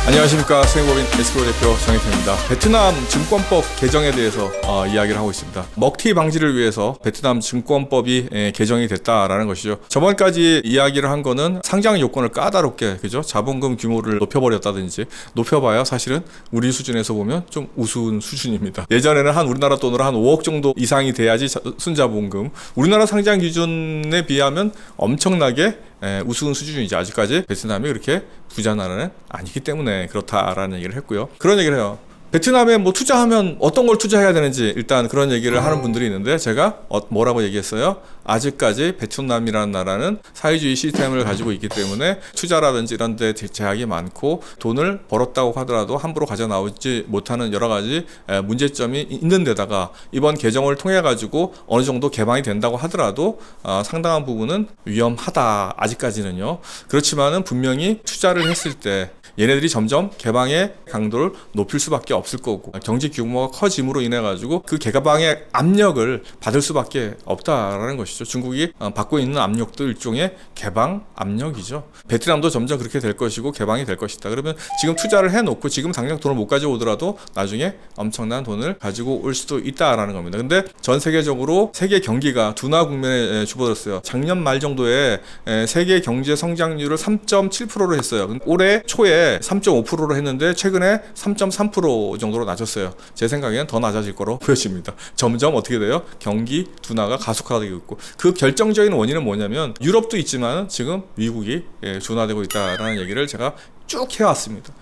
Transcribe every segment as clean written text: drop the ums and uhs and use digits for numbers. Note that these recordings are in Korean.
안녕하십니까. 수행법인 에스크로 대표 정혜태입니다. 베트남 증권법 개정에 대해서 이야기를 하고 있습니다. 먹튀 방지를 위해서 베트남 증권법이 개정이 됐다라는 것이죠. 저번까지 이야기를 한 거는 상장 요건을 까다롭게, 그죠? 자본금 규모를 높여버렸다든지, 높여봐야 사실은 우리 수준에서 보면 좀 우스운 수준입니다. 예전에는 한 우리나라 돈으로 한 5억 정도 이상이 돼야지 순자본금, 우리나라 상장 기준에 비하면 엄청나게 우스운 수준이죠. 아직까지 베트남이 그렇게 부자 나라는 아니기 때문에 그렇다라는 얘기를 했고요. 그런 얘기를 해요. 베트남에 뭐 투자하면 어떤 걸 투자해야 되는지 일단 그런 얘기를 하는 분들이 있는데, 제가 뭐라고 얘기했어요? 아직까지 베트남이라는 나라는 사회주의 시스템을 가지고 있기 때문에 투자라든지 이런 데 제약이 많고, 돈을 벌었다고 하더라도 함부로 가져 나오지 못하는 여러 가지 문제점이 있는 데다가 이번 개정을 통해 가지고 어느 정도 개방이 된다고 하더라도 상당한 부분은 위험하다, 아직까지는요. 그렇지만은 분명히 투자를 했을 때 얘네들이 점점 개방의 강도를 높일 수밖에 없을 거고, 경제 규모가 커짐으로 인해 가지고 그 개방의 압력을 받을 수밖에 없다라는 것이죠. 중국이 받고 있는 압력도 일종의 개방 압력이죠. 베트남도 점점 그렇게 될 것이고 개방이 될 것이다. 그러면 지금 투자를 해놓고 지금 당장 돈을 못 가져오더라도 나중에 엄청난 돈을 가지고 올 수도 있다라는 겁니다. 근데 전 세계적으로 세계 경기가 둔화 국면에 접어들었어요. 작년 말 정도에 세계 경제 성장률을 3.7%로 했어요. 올해 초에 3.5%로 했는데 최근에 3.3% 정도로 낮췄어요. 제 생각에는 더 낮아질 거로 보여집니다. 점점 어떻게 돼요? 경기 둔화가 가속화되고 있고, 그 결정적인 원인은 뭐냐면 유럽도 있지만 지금 미국이 둔화되고 있다라는 얘기를 제가 쭉 해왔습니다.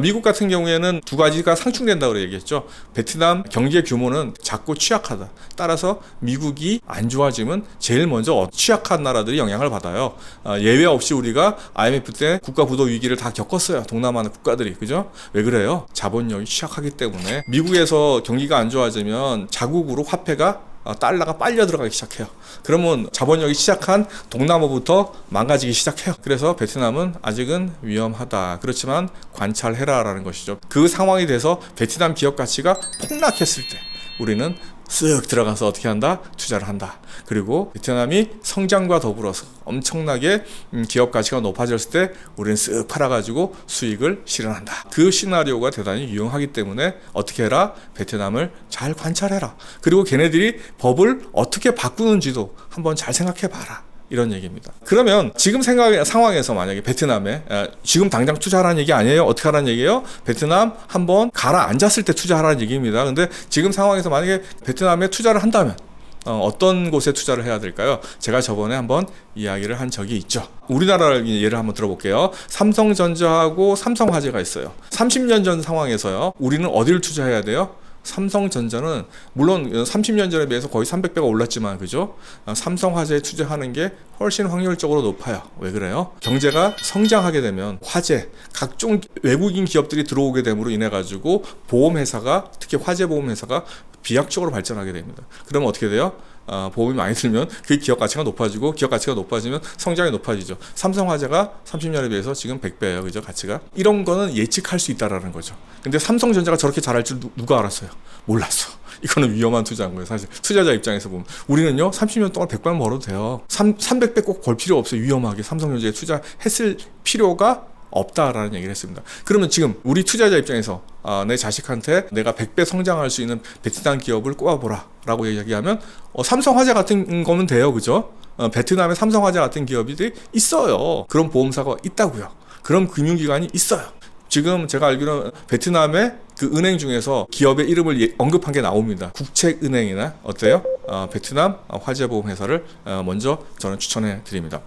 미국 같은 경우에는 두 가지가 상충된다고 얘기했죠. 베트남 경제 규모는 작고 취약하다. 따라서 미국이 안 좋아지면 제일 먼저 취약한 나라들이 영향을 받아요. 예외 없이 우리가 IMF 때 국가 부도 위기를 다 겪었어요. 동남아 국가들이. 그죠? 왜 그래요? 자본력이 취약하기 때문에. 미국에서 경기가 안 좋아지면 자국으로 화폐가 달러가 빨려 들어가기 시작해요. 그러면 자본력이 시작한 동남아부터 망가지기 시작해요. 그래서 베트남은 아직은 위험하다. 그렇지만 관찰해라 라는 것이죠. 그 상황이 돼서 베트남 기업 가치가 폭락했을 때 우리는 쓱 들어가서 어떻게 한다? 투자를 한다. 그리고 베트남이 성장과 더불어서 엄청나게 기업 가치가 높아졌을 때 우리는 쓱 팔아가지고 수익을 실현한다. 그 시나리오가 대단히 유용하기 때문에 어떻게 해라? 베트남을 잘 관찰해라. 그리고 걔네들이 법을 어떻게 바꾸는지도 한번 잘 생각해봐라. 이런 얘기입니다. 그러면 지금 상황에서 만약에 베트남에 지금 당장 투자하라는 얘기 아니에요? 어떻게 하라는 얘기예요? 베트남 한번 가라앉았을 때 투자하라는 얘기입니다. 근데 지금 상황에서 만약에 베트남에 투자를 한다면 어떤 곳에 투자를 해야 될까요? 제가 저번에 한번 이야기를 한 적이 있죠. 우리나라를 예를 한번 들어볼게요. 삼성전자하고 삼성화재가 있어요. 30년 전 상황에서요, 우리는 어디를 투자해야 돼요? 삼성전자는 물론 30년 전에 비해서 거의 300배가 올랐지만, 그죠? 삼성화재에 투자하는 게 훨씬 확률적으로 높아요. 왜 그래요? 경제가 성장하게 되면 화재, 각종 외국인 기업들이 들어오게 됨으로 인해 가지고 보험회사가, 특히 화재보험회사가 비약적으로 발전하게 됩니다. 그러면 어떻게 돼요? 보험이 많이 들면 그 기업 가치가 높아지고, 기업 가치가 높아지면 성장이 높아지죠. 삼성화재가 30년에 비해서 지금 100배예요. 그죠? 가치가. 이런 거는 예측할 수 있다라는 거죠. 근데 삼성전자가 저렇게 잘할 줄 누가 알았어요? 몰랐어. 이거는 위험한 투자인 거예요. 사실 투자자 입장에서 보면 우리는요 30년 동안 100만 벌어도 돼요. 300배 꼭 벌 필요 없어요. 위험하게 삼성전자에 투자했을 필요가 없다라는 얘기를 했습니다. 그러면 지금 우리 투자자 입장에서 내 자식한테 내가 100배 성장할 수 있는 베트남 기업을 꼽아보라 라고 얘기하면 삼성화재 같은 거면 돼요. 그죠? 베트남에 삼성화재 같은 기업이 있어요. 그런 보험사가 있다고요. 그런 금융기관이 있어요. 지금 제가 알기로는 베트남의 그 은행 중에서 기업의 이름을 언급한 게 나옵니다. 국책은행이나 어때요? 베트남 화재보험회사를 먼저 저는 추천해 드립니다.